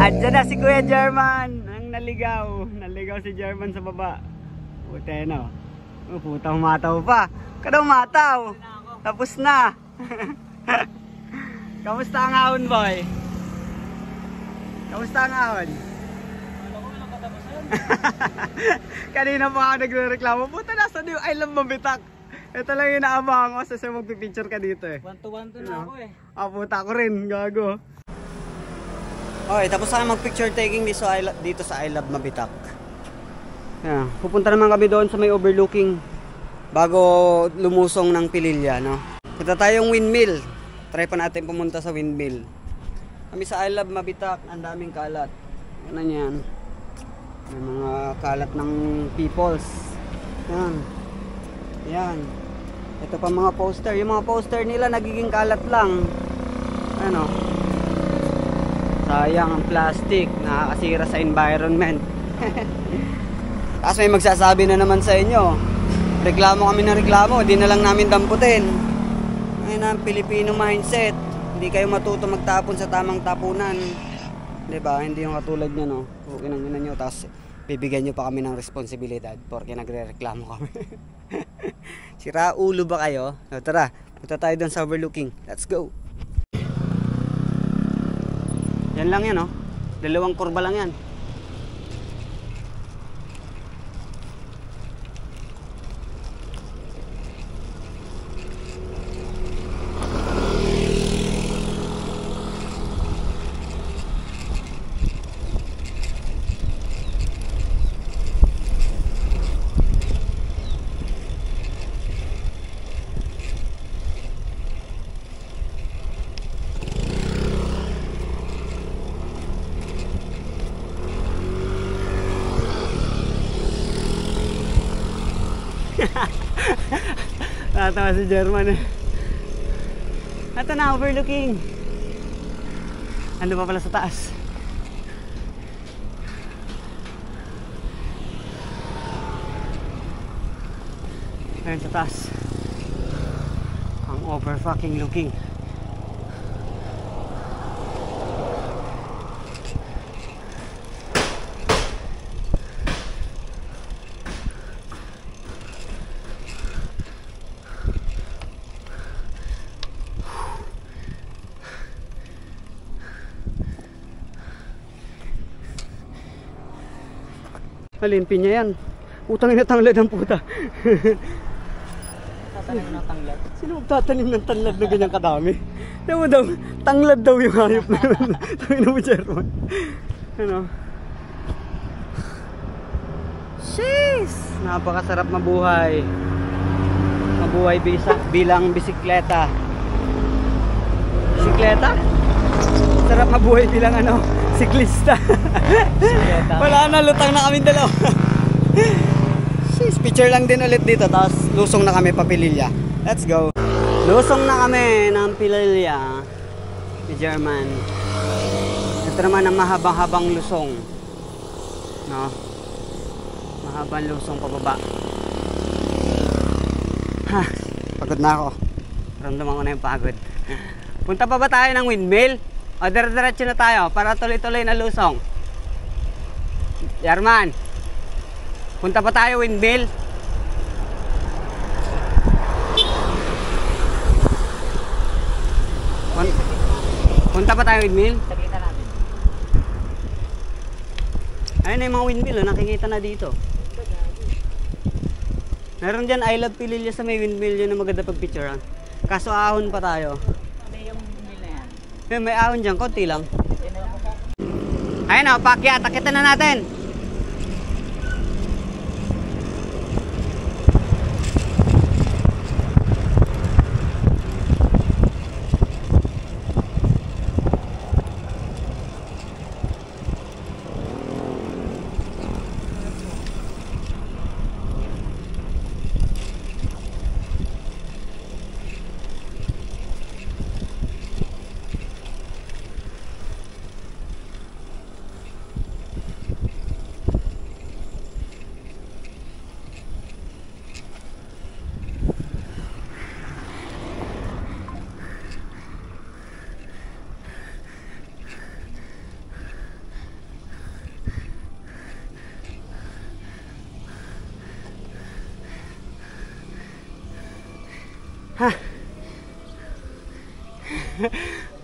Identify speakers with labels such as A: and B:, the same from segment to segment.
A: Andiyan na si Kuya German. Ang naligaw. Naligaw si German sa baba. Puta na. Oh, puta, umataw pa. Kada umataw. Tapos na. Kamusta ang ahon, boy? Kamusta ang ahon? Kanina pa ako nagre-reklamo. Puta, nasa New Island Mabitak. Ito lang yung naabangan ko sa magpipicture ka dito eh.
B: 1-to-1 na ako eh.
A: Ah, puta ko rin. Gago. Okay, tapos tayo mag-picture taking dito sa I Love Mabitak. Yeah, pupunta naman kami doon sa may overlooking bago lumusong ng Pililya, no? Punta tayong windmill. Try pa natin pumunta sa windmill. Kami sa I Love Mabitak, ang daming kalat. Yan yan. May mga kalat ng peoples. Yan. Yan. Ito pa mga poster. Yung mga poster nila nagiging kalat lang. Ano? Sayang ang plastic, nakakasira sa environment. Tapos may magsasabi na naman sa inyo, reklamo kami ng reklamo, di na lang namin damputin. Ayun ang Pilipino mindset. Hindi kayo matuto magtapon sa tamang tapunan. Diba? Hindi yung katulad nyo, no? Okay nang ina nyo, tapos bibigyan nyo pa kami ng responsibilidad porque nagre-reklamo kami. Sira ulo ba kayo? So, tara, punta tayo doon sa overlooking. Let's go! Yan lang yan, oh. Dalawang kurba lang yan. Tatawa si German eh. Ito na, overlooking. Ando pa pala sa taas. Ayun sa taas. Ang over fucking looking. Alin, pinya yan. Utang ina tanglad ang puta.
B: Tatanim ng tanglad.
A: Sino magtatanim ng tanglad na ganyan kadami? Yan mo daw, tanglad daw yung hayop na yun. Tangin mo, German. Ano? Sheesh! Napakasarap mabuhay. Mabuhay bilang bisikleta. Bisikleta? Sarap mabuhay bilang ano? Siklista. Wala na, lutang na kami dalawa. Sheesh, picture lang din ulit dito. Tapos lusong na kami pa Pililya. Let's go. Lusong na kami ng Pililya ni German. Ito naman ang mahabang-habang lusong, no? Mahabang lusong pababa. Ha, pagod na ako. Ramdaman ko na yung pagod. Punta pa ba tayo ng windmill? O, dire-diretso na tayo para tuloy-tuloy na lusong. German, punta pa tayo windmill. Punta pa tayo windmill.
B: Saglitan natin.
A: Ayun na yung mga windmill, oh, nakikita na dito. Meron dyan I Love Pililya sa may windmill, yun na maganda pag-picture. Kaso ahon pa tayo. May ahon dyan, konti lang. Ayun o, pakyat, takitan na natin.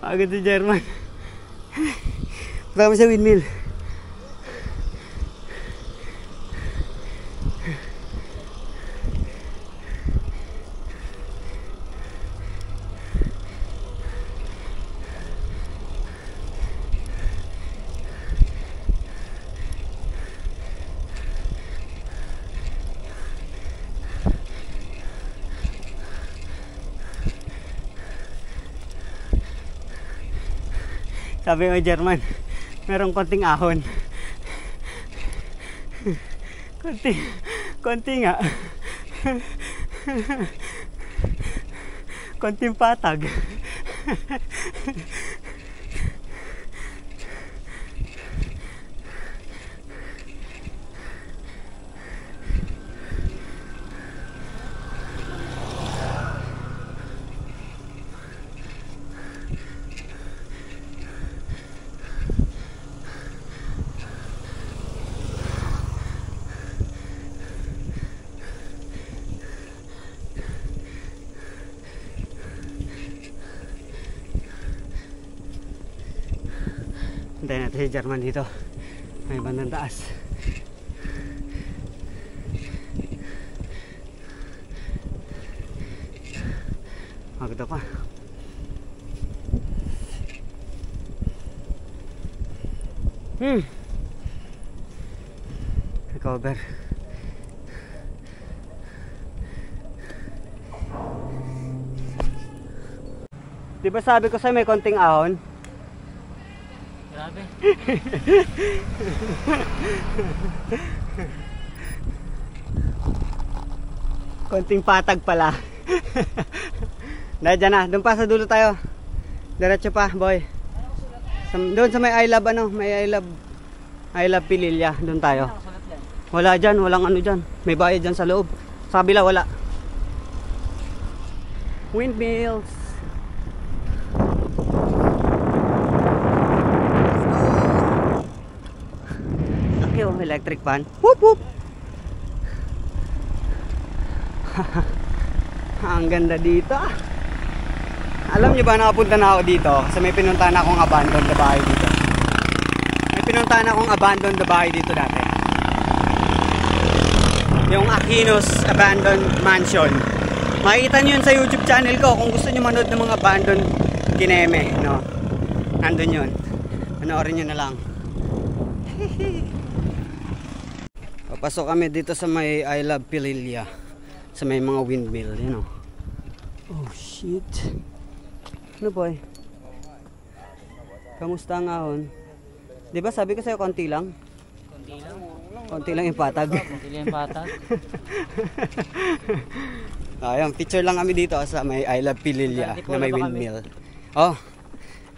A: Pagod si German. Punta kami sa windmill. Sabi ng German, merong konting ahon. Konti nga. Konting patag. Hintayin natin si German dito. May bandang taas. Magda pa. Recover. Diba sabi ko sa'yo may konting ahon?
B: Grabe.
A: Konting patag pala. Dahil dyan na, doon pa sa dulo tayo. Diretso pa, boy. Doon sa may I love ano, may I love Pililya, doon tayo. Wala dyan, walang ano dyan. May bayad dyan sa loob. Sa kabila wala. Windmills. Electric fan. Whoop whoop. Ang ganda dito. Alam niyo ba, nakapunta na ako dito kasi may pinuntahan akong abandoned na bahay dito. May pinuntahan akong abandoned na bahay dito dati. Yung Aquinos Abandoned Mansion. Makikita niyo yun sa YouTube channel ko kung gusto niyo manood ng mga abandoned kineme, no? Nandun yun. Panoorin niyo na lang. Papasok kami dito sa may I love Pililya. Sa may mga windmill, you know. Oh shit. Ano boy? Kamusta ang ahon? Di ba sabi ko sa'yo konti lang?
B: Konti lang.
A: Konti lang yung patag.
B: Konti lang yung patag.
A: Ayan, picture lang kami dito sa may I love Pililya na may windmill. Oh,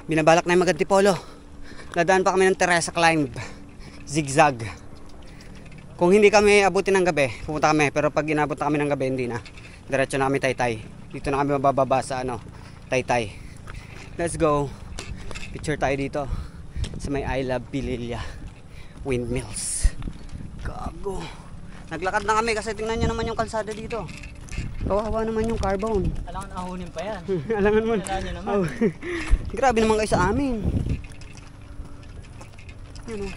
A: binabalak na yung mag-antipolo. Dadaan pa kami ng Teresa Climb. Zigzag. Kung hindi kami abutin ng gabi, pupunta kami. Pero pag inabot na kami ng gabi, hindi na. Diretso na kami Taytay. Dito na kami mabababa sa ano, Taytay. Let's go. Picture tayo dito sa may I love Pililya windmills. Gago. Naglakad na kami kasi tingnan nyo naman yung kalsada dito. Kawawa naman yung carbon.
B: Alangan ahunin pa yan.
A: Alangan mo.
B: Naman.
A: Oh. Grabe naman kayo sa amin. Ano?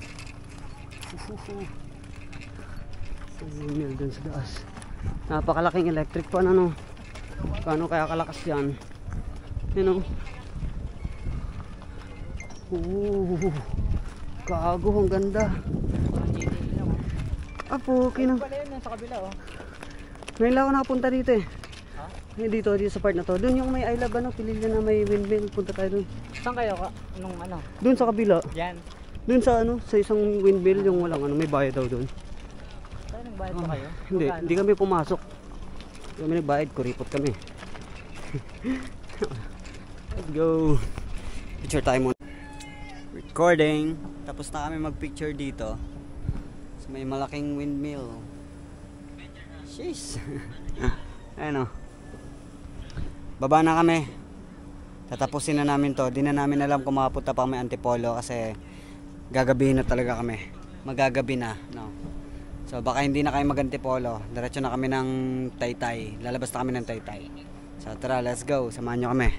A: Windmill dun sa taas. Napakalaking electric pan, ano. Paano kaya kalakas yan? You know? Gago, ang ganda. Apo, okay na.
B: Pala yun, sa kabila oh.
A: Ngayon lang ako nakapunta dito eh.
B: Ha?
A: Dito sa part na to. Doon yung may I love ano, Pililya na may windmill. Punta tayo doon.
B: Saan kayo ka? Nung ano?
A: Doon sa kabila.
B: Yan.
A: Doon sa ano, sa isang windmill yung walang ano, may bayad daw doon.
B: Tayo nagbayad pa kayo?
A: Hindi kami pumasok. Hindi kami nagbayad, kuripot kami. Let's go. Picture tayo muna. Recording. Tapos na kami magpicture dito. So, may malaking windmill. Jeez. Ayan o. Baba na kami. Tatapusin na namin to. Di na namin alam kung makapunta pa kami Antipolo kasi gagabihin na talaga kami. Magagabi na, no. So baka hindi na kayo mag-Antipolo. Diretso na kami ng Taytay. Lalabas na kami ng Taytay. So tara, let's go. Samahan nyo kami.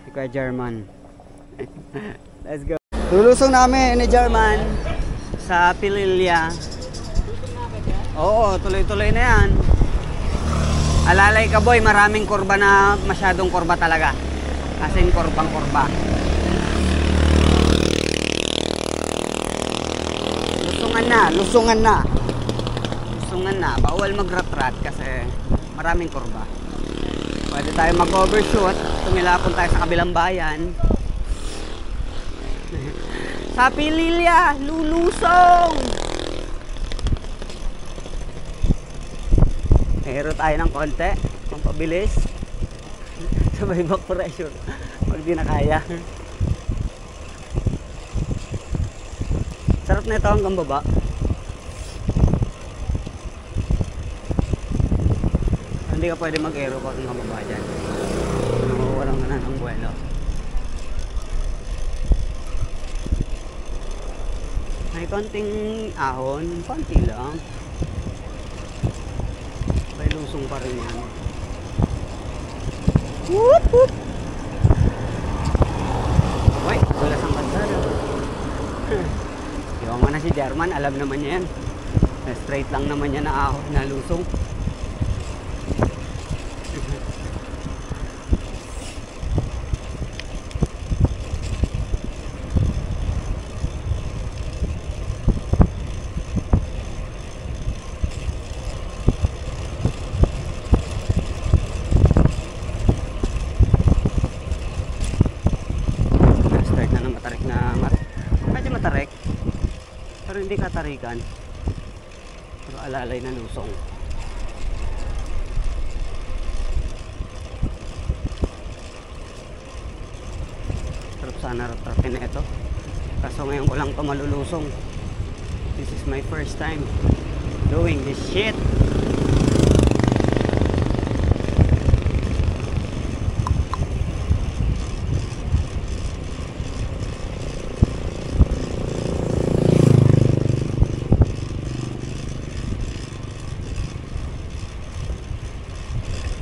A: Si Kuya German. Let's go. Lulusong namin ni German sa Pililya. Oo, tuloy-tuloy na yan. Alalay ka boy, maraming kurba na masyadong kurba talaga. As in kurbang kurba. Lusungan na, lusungan na. Lusungan na, bawal mag-rat-rat kasi maraming kurba. Pwede tayo mag-overshoot, tumilapon tayo sa kabilang bayan. Sa Pililya, lulusong! Hero tayo ng konti, pampabilis. Sabay back pressure, pag di na kaya. Sarap na ito hanggang baba. Hindi ka pwede mag-aero pag hanggang baba dyan. Walang na ng buwelo. May konting ahon, konti lang. May lusong pa rin yan. Whoop whoop! Uy, gulas ang kalsada. Yung na si German, alam naman niya yan. Straight lang naman niya na ahon, na lusong. Pero hindi katarikan, pero alalay na lusong. Sarap sana ratratin na ito, kaso ngayon ko lang ito malulusong. This is my first time doing this shit.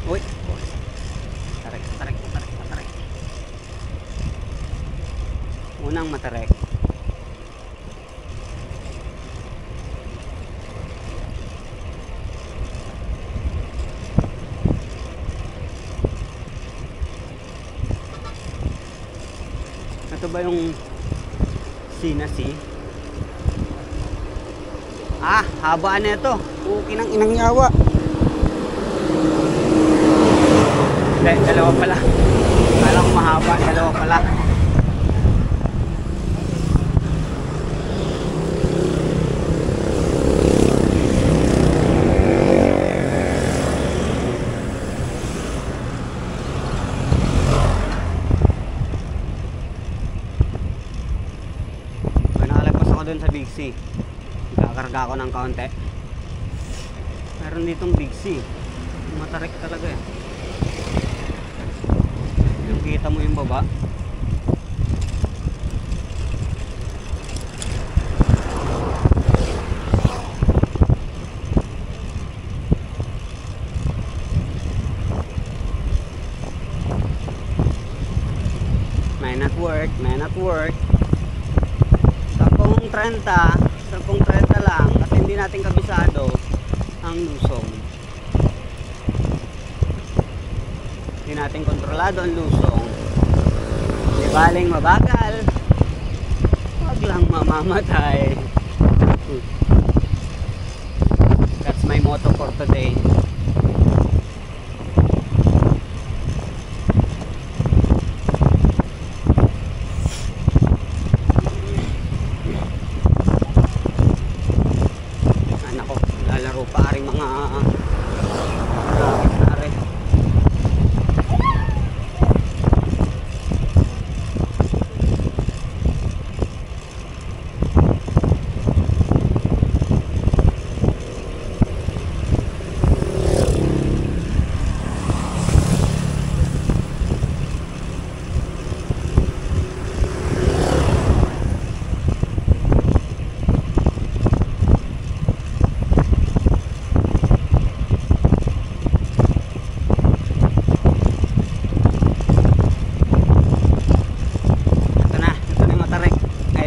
A: Uy, tarik. Unang matarek. Ito ba yung Sinasi? Ah, haba na ito. Kinang inang yawa. Dalawa pala. Kala ko mahaba, dalawa pala. Nakalagpas ako dun sa Big C. Kakarga ako ng kaunti. Meron ditong Big C. Matarik talaga eh. Yung kita mo yung baba. Man at work. Sapong 30 lang kasi hindi natin kabisado ang lusong. Hindi natin kontrolado ang lusong. Di baling mabagal, wag lang mamamatay. That's my motto for today.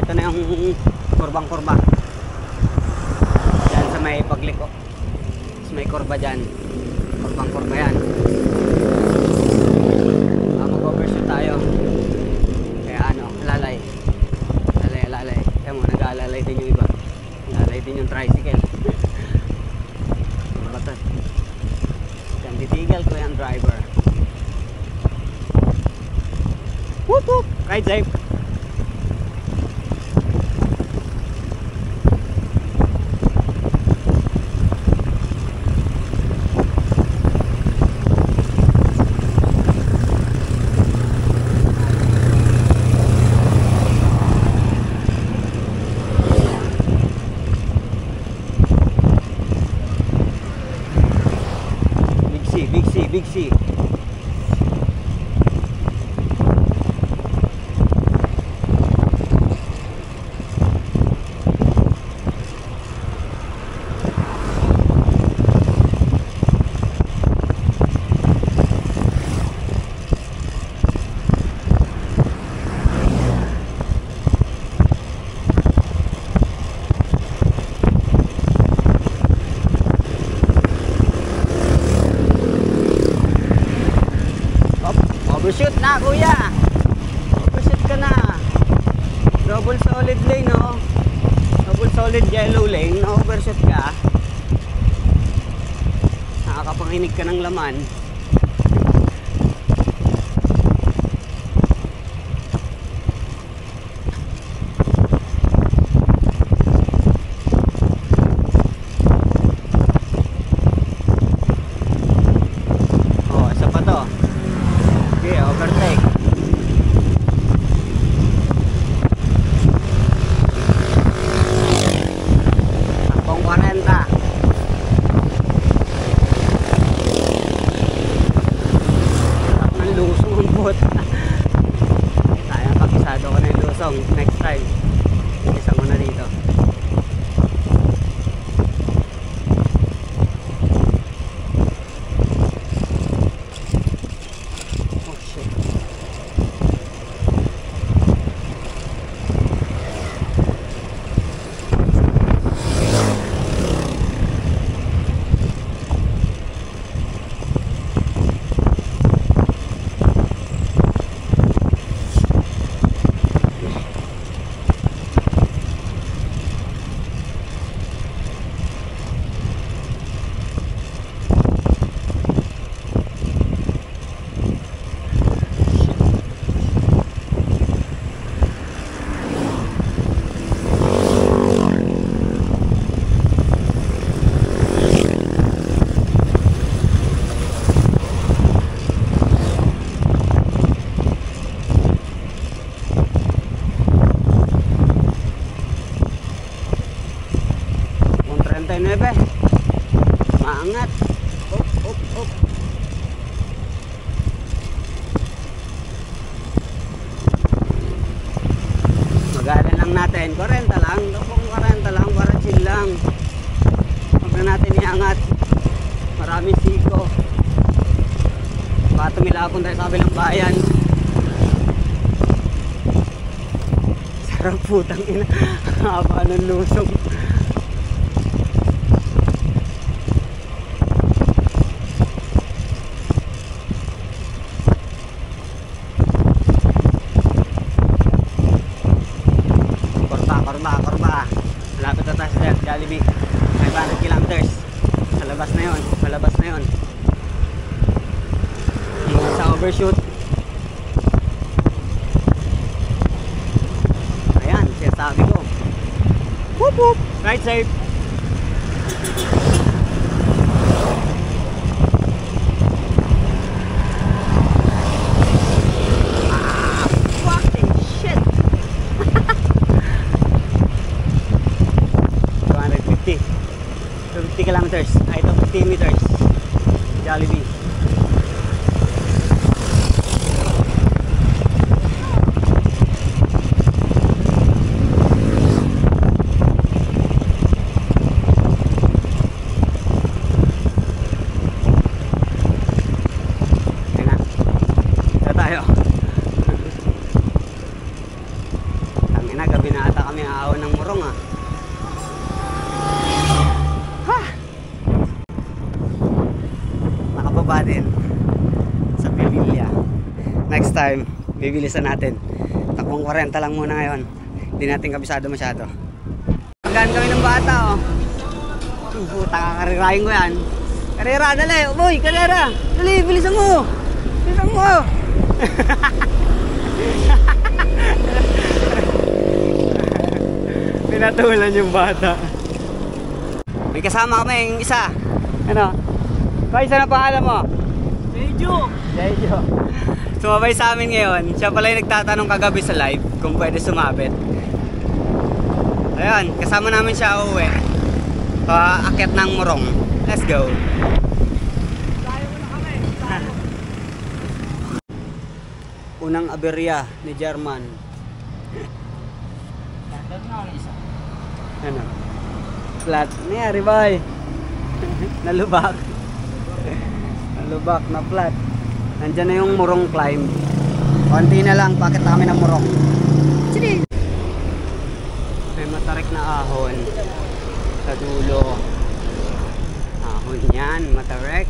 A: ito na yung kurbang-kurba. Diyan sa may pagliko. Sa may kurba dyan. Kurbang-kurba yan. Mag-overshoot tayo. Kaya ano, alalay. Alalay. Kaya mo, nag-aalalay din yung iba. Nag-aalalay din yung tricycle. Ano ba ito? Yan, titigal ko yung driver. Whoop whoop! Ride safe! Big C. Overshoot na kuya, overshoot ka na. Double solid lane, no? Double solid yellow lane, na overshoot ka. Nakakapanginig ka ng laman. Oh, isa pa to. Okay, overtake. Takbong 40. At ng lusong ang bot. Sayang, pakisado ko na yung lusong. Next time, isa mo na dito. Maangat. Op. Magalan lang natin. 40 lang. Kung 40 lang, para chill lang. Huwag na natin iangat. Maraming siko. Baka tumilapon tayo sa kabilang bayan. Sarap putang ina. Haba ng lusong. Korba. Malapit na tayo sa Jollibee. 500 kilometers. Palabas na yun. Ingat sa overshoot. Ayan, sinasabi ko. Whoop whoop. Ride safe. Fucking shit. 50 kilometers. Ay, ito 50 meters. Jollibee. Ito tayo. Tangina, gabi na ata time. Bibilisan natin. Takbong 40 lang muna ngayon. Hindi natin kabisado masyado. Hanggang kami ng bata, oh. Puta, kakarirahin ko yan. Karera, dali. Boy, karera. Dali, bilisan mo. Bilisan mo. Pinatulan yung bata. May kasama kami yung isa. Ano? Kaya isa na pangalan mo? Jejo. Sumabay sa amin ngayon. Siya pala yung nagtatanong kagabi sa live kung pwede sumabit. Ayun, kasama namin siya uuwi. Paakyat ng Morong. Let's go. Unang aberya ni German. Ano? Flat. Nangyari ba? Nalubak. Nalubak na flat. Nandyan na yung Morong climb. Konti na lang, pakit kami ng Morong. Sige. May matarik na ahon sa dulo. Ahon yan, matarik.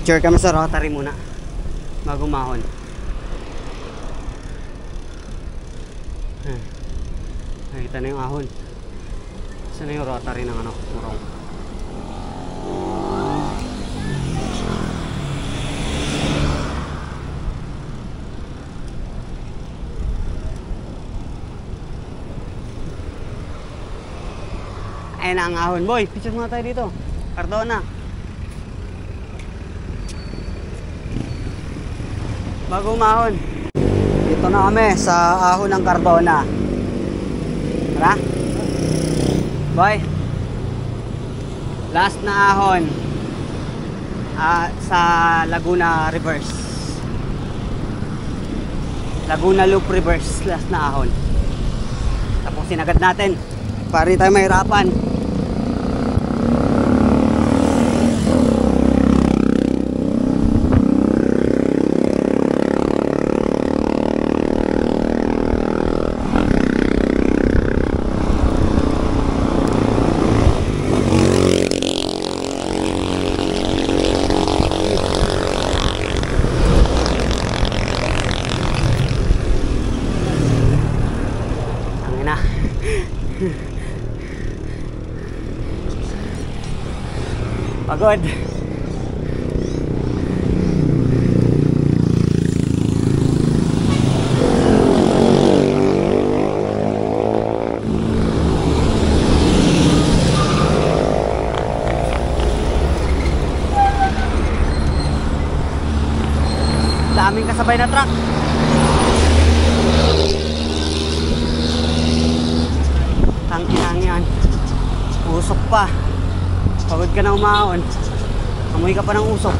A: Picture kami sa Rotary muna bago mahon. Nakita na yung ahon. Saan na yung Rotary ng Morong? Ayan na ang ahon. Boy, picture muna tayo dito. Cardona. Bago umahon. Dito na kami sa ahon ng Cardona. Tara? Boy. Last na ahon. Sa Laguna Reverse. Laguna Loop Reverse. Last na ahon. Tapusin agad natin. Para hindi tayo mahirapan. Pagod. Daming kasabay na truck. Tangkinang yan. Usok pa. Pagod ka na umahon. Amoy ka pa ng usok.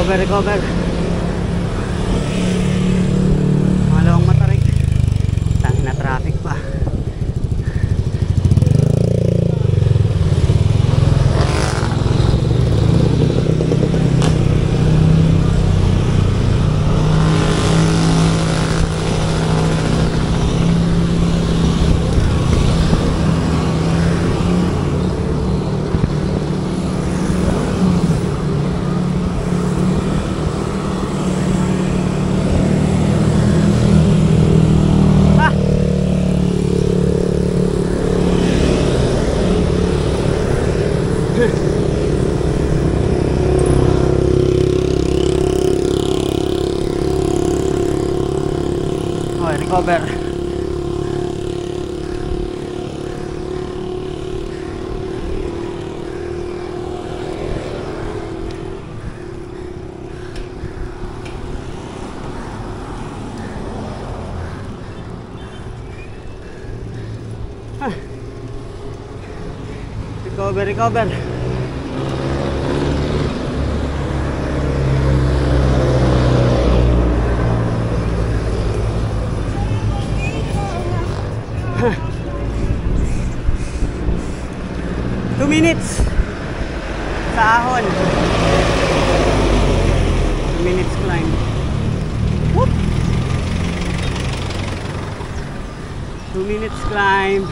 A: Recover. Malawang matarik. Tangin na traffic pa. Okay, recover. Recover. Two minutes sa ahon. 2 minutes climb. Whoop. 2 minutes climb.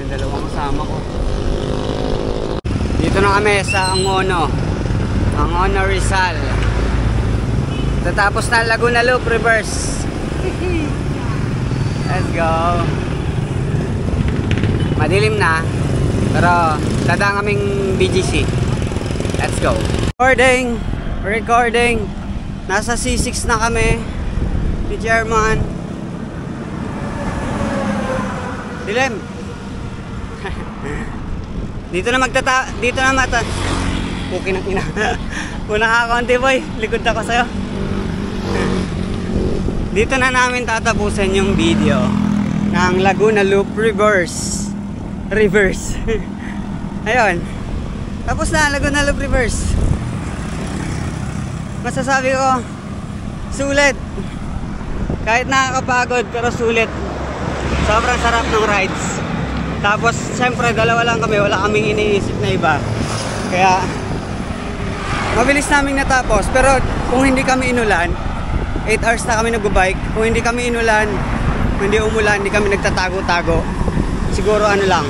A: Dalawang kasama ko. Dito na kami sa Angono Rizal. Tatapos na Laguna Loop reverse. Let's go. Madilim na, pero dadaan kaming BGC. Let's go. Recording. Nasa C6 na kami ni Chairman. Dilim. Dito na mata. Okay na ina. Una ka konti boy, likod ako sa'yo. Dito na namin tatapusin yung video ng Laguna Loop reverse. Ayun. Tapos na Laguna Loop reverse. Masasabi ko, sulit. Kahit nakakapagod pero sulit. Sobrang sarap ng rides. Tapos, siyempre, dalawa lang kami. Wala kaming iniisip na iba. Kaya, mabilis naming natapos. Pero, kung hindi kami inulan, 8 hours na kami nag-bike. Kung hindi kami inulan, hindi umulan, hindi kami nagtatago-tago. Siguro ano lang.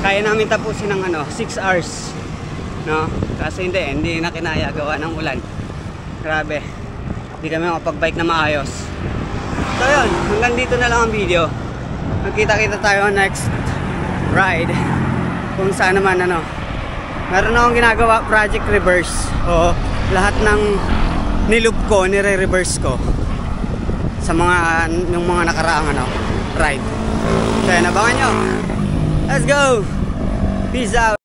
A: Kaya namin tapusin ng 6 hours. No? Kasi hindi na kinaya gawa ng ulan. Grabe. Hindi kami makapag-bike na maayos. So, yun. Hanggang dito na lang ang video. Magkita-kita tayo next ride kung saan naman meron akong ginagawa project reverse o lahat ng niloop ko nire-reverse ko sa yung mga nakaraang ride. Kaya nabangan nyo. Let's go. Peace out.